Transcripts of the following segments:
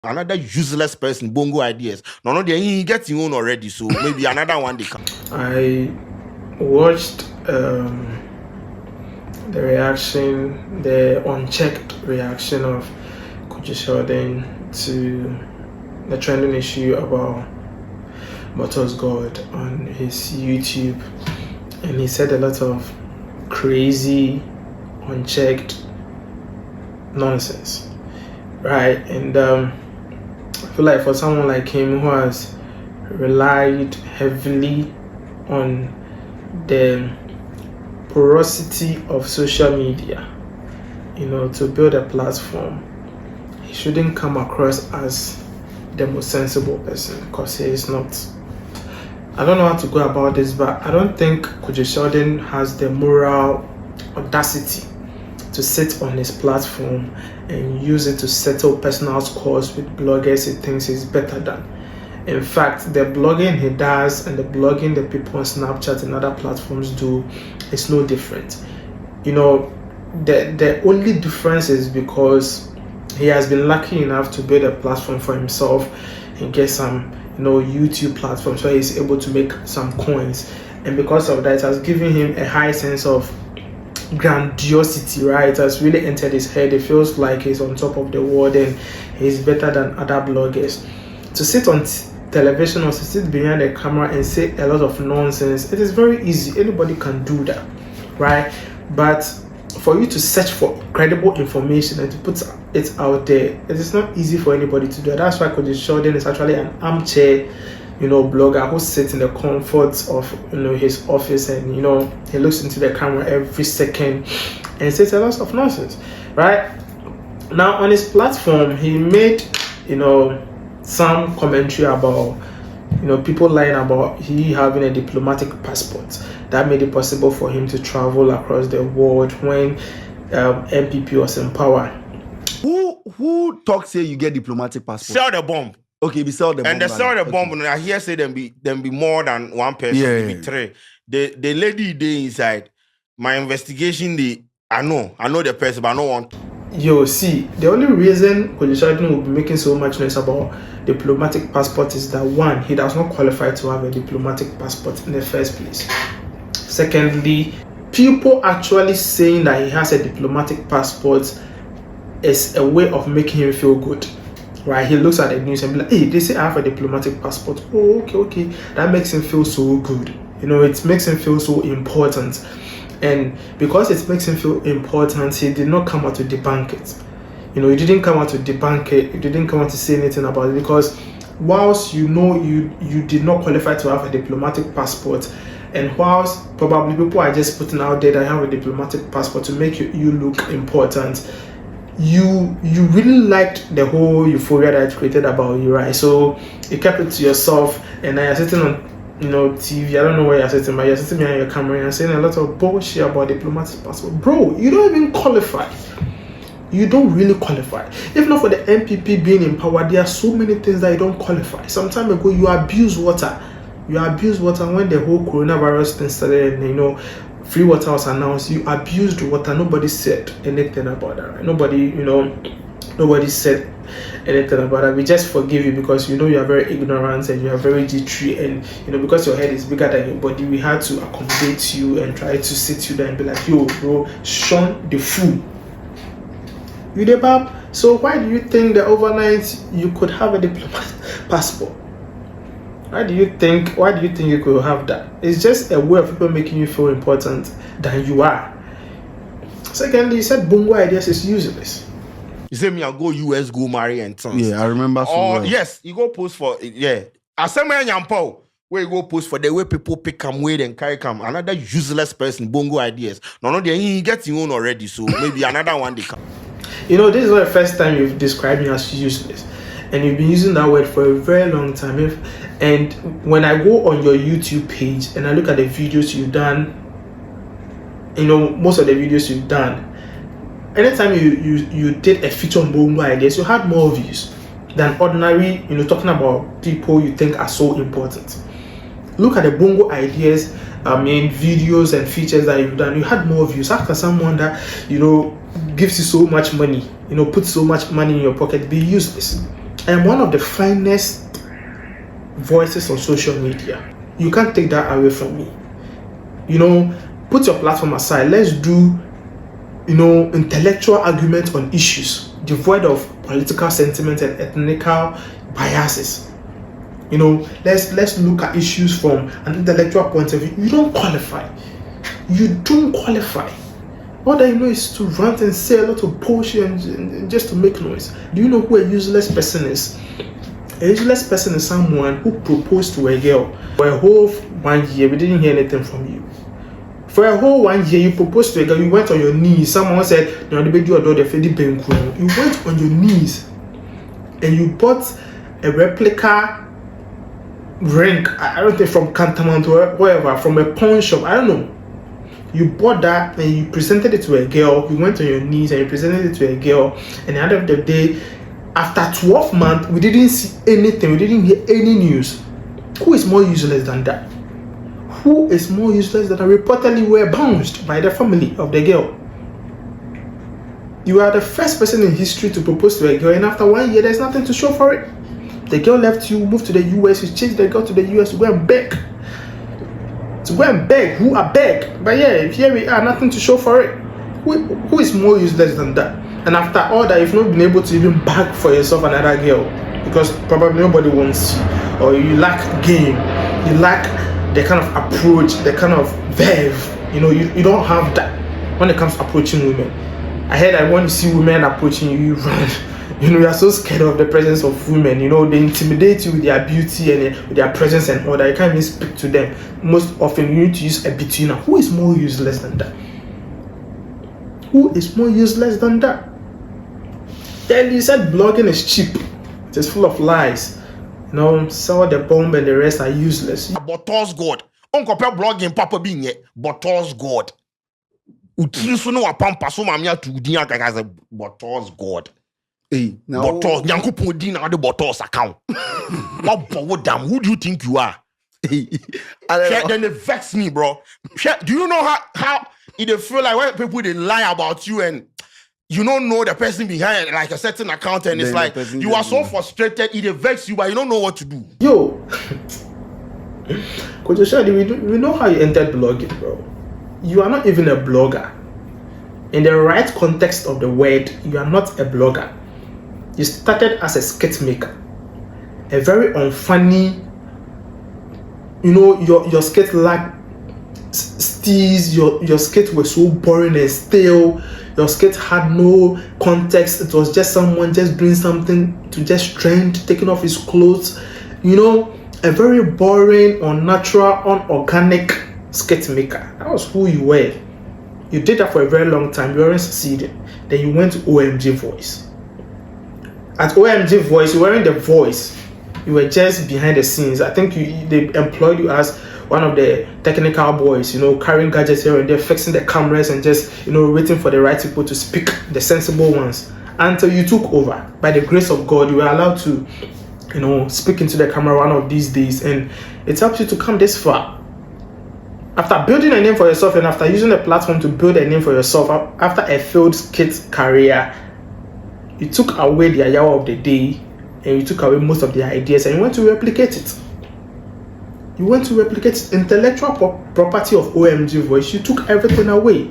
Another useless person, Bongo ideas. No, he gets his own already, so maybe another one they come. I watched the reaction, the unchecked reaction of Kwadwo Sheldon to the trending issue about BottosGopd on his YouTube, and he said a lot of crazy, unchecked nonsense, right? And I feel like for someone like him who has relied heavily on the porosity of social media, to build a platform, he shouldn't come across as the most sensible person, because he is not. I don't know how to go about this, but I don't think Kwadwo Sheldon has the moral audacity to sit on his platform and use it to settle personal scores with bloggers he thinks he's better than. In fact, the blogging he does and the blogging that people on Snapchat and other platforms do is no different. The only difference is because he has been lucky enough to build a platform for himself and get some YouTube platforms where he's able to make some coins, and because of that, it has given him a high sense of grandiosity, right? It has really entered his head. It feels like he's on top of the world and he's better than other bloggers. To sit on television or to sit behind a camera and say a lot of nonsense, it is very easy. Anybody can do that, right? But for you to search for credible information and to put it out there, it is not easy for anybody to do. That's why Kwadwo Sheldon is actually an armchair, blogger who sits in the comforts of his office, and he looks into the camera every second and says a lot of nonsense, right? Now on his platform, he made some commentary about people lying about he having a diplomatic passport that made it possible for him to travel across the world when MPP was in power. Who talks here you get diplomatic passport? Sell the bomb. Okay, we sell the bomb. And they sell the bomb, and I hear say them be more than one person, maybe three. The lady they inside. My investigation, I know the person, but I don't want. See, the only reason Kwadwo Sheldon will be making so much noise about diplomatic passport is that, one, he does not qualify to have a diplomatic passport in the first place. Secondly, people actually saying that he has a diplomatic passport is a way of making him feel good, right? He looks at the news and be like, hey, they say I have a diplomatic passport. Oh, okay. That makes him feel so good. It makes him feel so important. And because it makes him feel important, he did not come out to debunk it. He didn't come out to debunk it. He didn't come out to say anything about it, because whilst you did not qualify to have a diplomatic passport, and whilst probably people are just putting out there that have a diplomatic passport to make you look important, you really liked the whole euphoria that it created about you, right? So you kept it to yourself, and now you're sitting on TV, I don't know where you're sitting, but you're sitting behind your camera and saying a lot of bullshit about diplomatic passport. Bro, you don't even qualify. You don't really qualify. If not for the MPP being in power, there are so many things that you don't qualify. Some time ago, you abused water. When the whole coronavirus thing started, and free water was announced. You abused water. Nobody said anything about that, right? Nobody said anything about that. We just forgive you because you are very ignorant and you are very jittery, and because your head is bigger than your body, we had to accommodate you and try to sit you there and be like, yo bro, shun the fool. You debab. So why do you think that overnight you could have a diplomatic passport? Why do you think you could have that? It's just a way of people making you feel important than you are. Secondly, you said Bongo ideas is useless. You say me, I'll go US, go marry and sons. Yeah, I remember. Yes, you go post for As somewhere Nyampo, where you go post for the way people pick come, wait and carry come. Another useless person, Bongo ideas. No, he gets his own already, so maybe another one they come. This is not the first time you've described me as useless, and you've been using that word for a very long time. And when I go on your YouTube page and I look at the videos you've done, most of the videos you've done, anytime you did a feature on Bongo ideas, you had more views than ordinary, talking about people you think are so important. Look at the Bongo ideas, videos and features that you've done. You had more views. After someone that, gives you so much money, puts so much money in your pocket, be useless. I am one of the finest voices on social media. You can't take that away from me. Put your platform aside. Let's do, intellectual argument on issues devoid of political sentiment and ethnical biases. Let's look at issues from an intellectual point of view. You don't qualify. All that you know is to rant and say a lot of bullshit and just to make noise. Do you know who a useless person is? A useless person is someone who proposed to a girl for a whole 1 year. We didn't hear anything from you. For a whole 1 year, you proposed to a girl. You went on your knees. Someone said, "No, the baby or the Fedi Benku." You went on your knees and you bought a replica ring. I don't think from Cantonment or wherever, from a pawn shop. I don't know. You bought that and you presented it to a girl. You went on your knees and you presented it to a girl. And at the end of the day, after 12 months, we didn't see anything. We didn't hear any news. Who is more useless than that? Who is more useless than that? Reportedly were bounced by the family of the girl. You are the first person in history to propose to a girl, and after 1 year, there's nothing to show for it. The girl left you, moved to the US, you changed the girl to the US to go and beg. Who are beg? But yeah, here we are, nothing to show for it. Who is more useless than that? And after all that, you've not been able to even beg for yourself another girl because probably nobody wants you, or you lack game, you lack the kind of approach, the kind of verve. You don't have that when it comes to approaching women. I heard that when you see women approaching you, you run. You are so scared of the presence of women. They intimidate you with their beauty and with their presence and all that. You can't even speak to them. Most often, you need to use a betweener. Who is more useless than that? Who is more useless than that? Then you said blogging is cheap. It is full of lies. Sell the bomb and the rest are useless. BottosGopd. Uncle blogging Papa being it. BottosGopd. Utiliso no apampa so mamia to dia gaga BottosGopd. Hey, now Bottos, Yanko Podi now the Bottos account. What damn? Who do you think you are? Then it vex me, bro. Do you know how it feel like when people they lie about you and you don't know the person behind like a certain account and it's like you are so frustrated, it vex you, but you don't know what to do. Yo, Kwadwo Sheldon, we know how you entered blogging, bro. You are not even a blogger. In the right context of the word, you are not a blogger. You started as a skit maker, a very unfunny. Your skit lacked steez. Your skit was so boring and stale. Your skit had no context. It was just someone just doing something to just trend, taking off his clothes. A very boring, unnatural, unorganic skit maker. That was who you were. You did that for a very long time. You weren't succeeding. Then you went to OMG Voice. At OMG Voice, you weren't the voice. You were just behind the scenes. I think they employed you as one of the technical boys, carrying gadgets here and there, fixing the cameras and just, waiting for the right people to speak, the sensible ones. Until you took over. By the grace of God, you were allowed to, speak into the camera one of these days. And it helps you to come this far. After building a name for yourself and after using the platform to build a name for yourself, after a failed skit career, you took away the ayawa of the day and you took away most of the ideas and you went to replicate it. You went to replicate intellectual property of OMG Voice. You took everything away.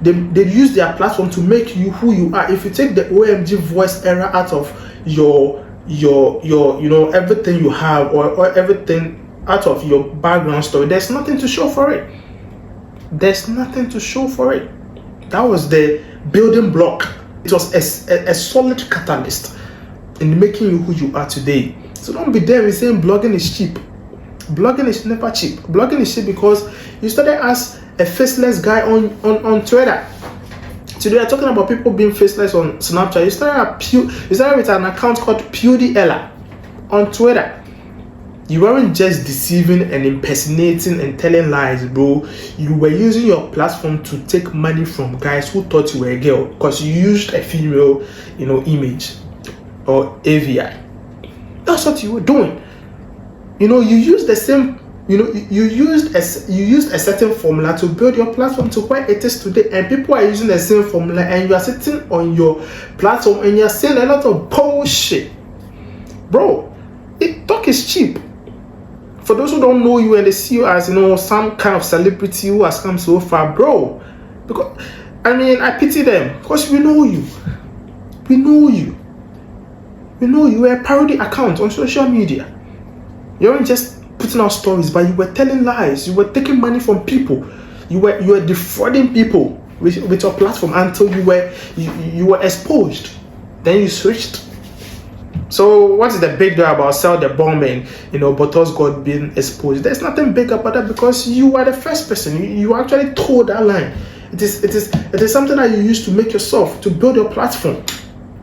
They used their platform to make you who you are. If you take the OMG Voice era out of your everything you have or everything out of your background story, there's nothing to show for it. There's nothing to show for it. That was the building block. It was a solid catalyst in making you who you are today. So don't be there with saying blogging is cheap. Blogging is never cheap. Blogging is cheap because you started as a faceless guy on Twitter. Today I'm talking about people being faceless on Snapchat. You started with an account called PewDiePie on Twitter. You weren't just deceiving and impersonating and telling lies, bro. You were using your platform to take money from guys who thought you were a girl because you used a female, image or AVI. That's what you were doing. You used the same. You used a certain formula to build your platform to where it is today, and people are using the same formula, and you are sitting on your platform and you are saying a lot of bullshit. bro, talk is cheap. For those who don't know you and they see you as, some kind of celebrity who has come so far, bro, because, I pity them, because we know you. We know you. We know you were a parody account on social media. You weren't just putting out stories, but you were telling lies. You were taking money from people. You were defrauding people with your platform until you were exposed. Then you switched. So what is the big deal about Sell the Bomb and BottosGopd being exposed? There's nothing big about that, because you are the first person. You actually told that line. It is something that you use to make yourself, to build your platform.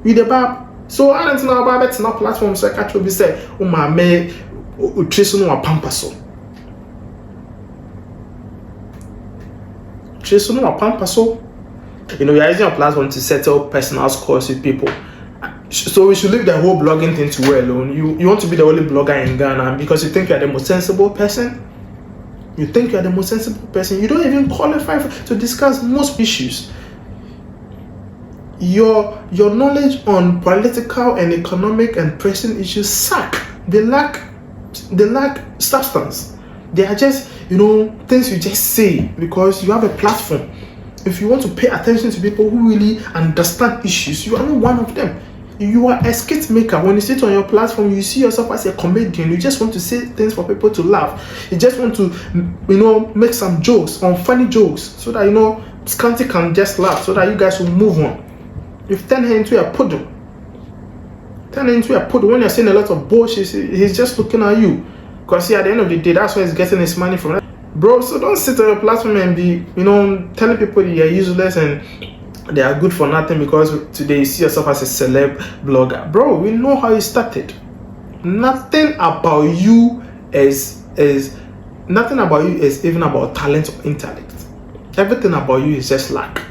With the Bab. So I don't know about it. Not platform. So I can't be say, oh my man, Trace no pampaso. Trace no pampaso. You're using your platform to settle personal scores with people. So we should leave the whole blogging thing to well alone. You want to be the only blogger in Ghana because you think you're the most sensible person? You think you're the most sensible person? You don't even qualify to discuss most issues. Your knowledge on political and economic and pressing issues suck. They lack substance. They are just, things you just say because you have a platform. If you want to pay attention to people who really understand issues, you are not one of them. You are a skit maker. When you sit on your platform, you see yourself as a comedian. You just want to say things for people to laugh. You just want to, make some jokes, funny jokes, so that, Scanty can just laugh, so that you guys will move on. You've turned her into a puddle. When you're saying a lot of bullshit, he's just looking at you. Because at the end of the day, that's where he's getting his money from. Bro, so don't sit on your platform and be, telling people you're useless and they are good for nothing because today you see yourself as a celeb blogger. Bro, we know how you started. Nothing about you is even about talent or intellect. Everything about you is just lack.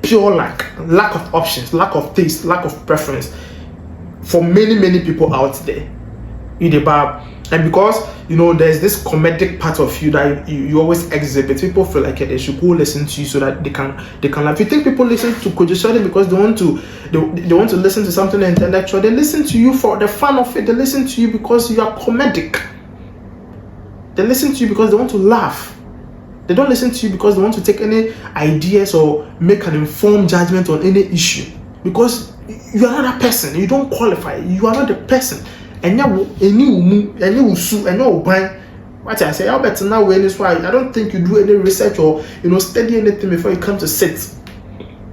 Pure lack of options, lack of taste, lack of preference for many people out there. And because there's this comedic part of you that you always exhibit, people feel like they should go listen to you so that they can laugh. You think people listen to Kwadwo Sheldon because they want to listen to something intellectual? They listen to you for the fun of it. They listen to you because you are comedic. They listen to you because they want to laugh. They don't listen to you because they want to take any ideas or make an informed judgment on any issue. Because you are not that person. You don't qualify. You are not the person. And what I say, I'll bet now when it's why I don't think you do any research or study anything before you come to sit.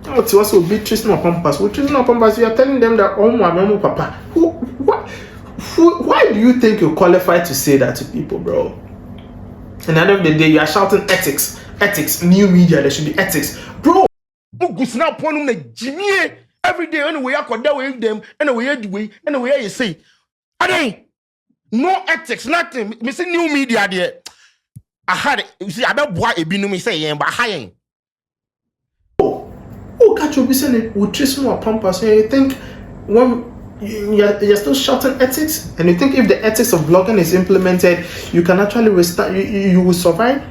Oh, to also be tracing our pampas. We're tracing our pampas. You are telling them that oh my mama, papa. Why do you think you qualify to say that to people, bro? And at the end of the day, you are shouting ethics, new media, there should be ethics. Bro, every day, anyway, I could with them, anyway, you say, no ethics, nothing. Me say new media there. I had it. You see, I don't boy a binu me say, but high. Oh, catch you be saying we trace more pampas. You think when you're still shouting ethics, and you think if the ethics of blogging is implemented, you can actually restart. You will survive.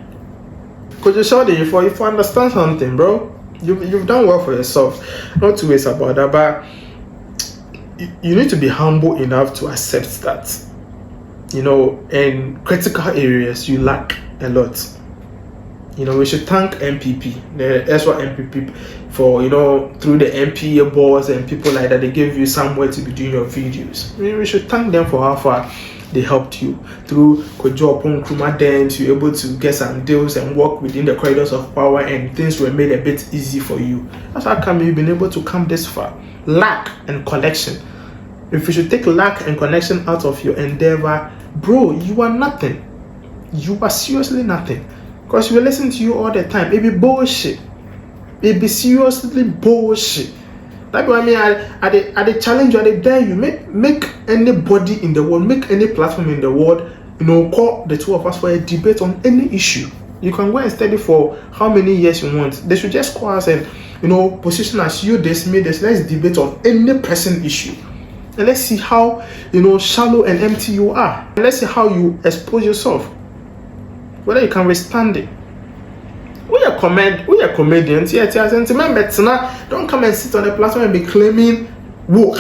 Because you showed it if you understand something, bro. You've done well for yourself. Not two ways about that, but you need to be humble enough to accept that. In critical areas you lack a lot. We should thank MPP, the extra MPP, for through the MPA boards and people like that, they give you somewhere to be doing your videos. We should thank them for how far they helped you through Kwadwo Sheldon dance. You're able to get some deals and work within the corridors of power, and things were made a bit easy for you. That's how come you've been able to come this far. Lack and connection. If you should take lack and connection out of your endeavor, bro, you are nothing. You are seriously nothing. Because we listen to you all the time. It be bullshit. It be seriously bullshit. That's what I mean. I challenge you, I dare you. Make anybody in the world, make any platform in the world, call the two of us for a debate on any issue. You can go and study for how many years you want. They should just call us and position as you this, me this. Let's debate on any pressing issue. And let's see how shallow and empty you are. And let's see how you expose yourself. Whether you can withstand it. We are comedians. Yes, remember, don't come and sit on the platform and be claiming woke.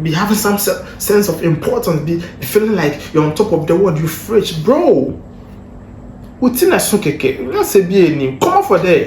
be having some sense of importance, be feeling like you're on top of the world, you fresh, bro. Utina sukeke, let's say be a name. Come on for there.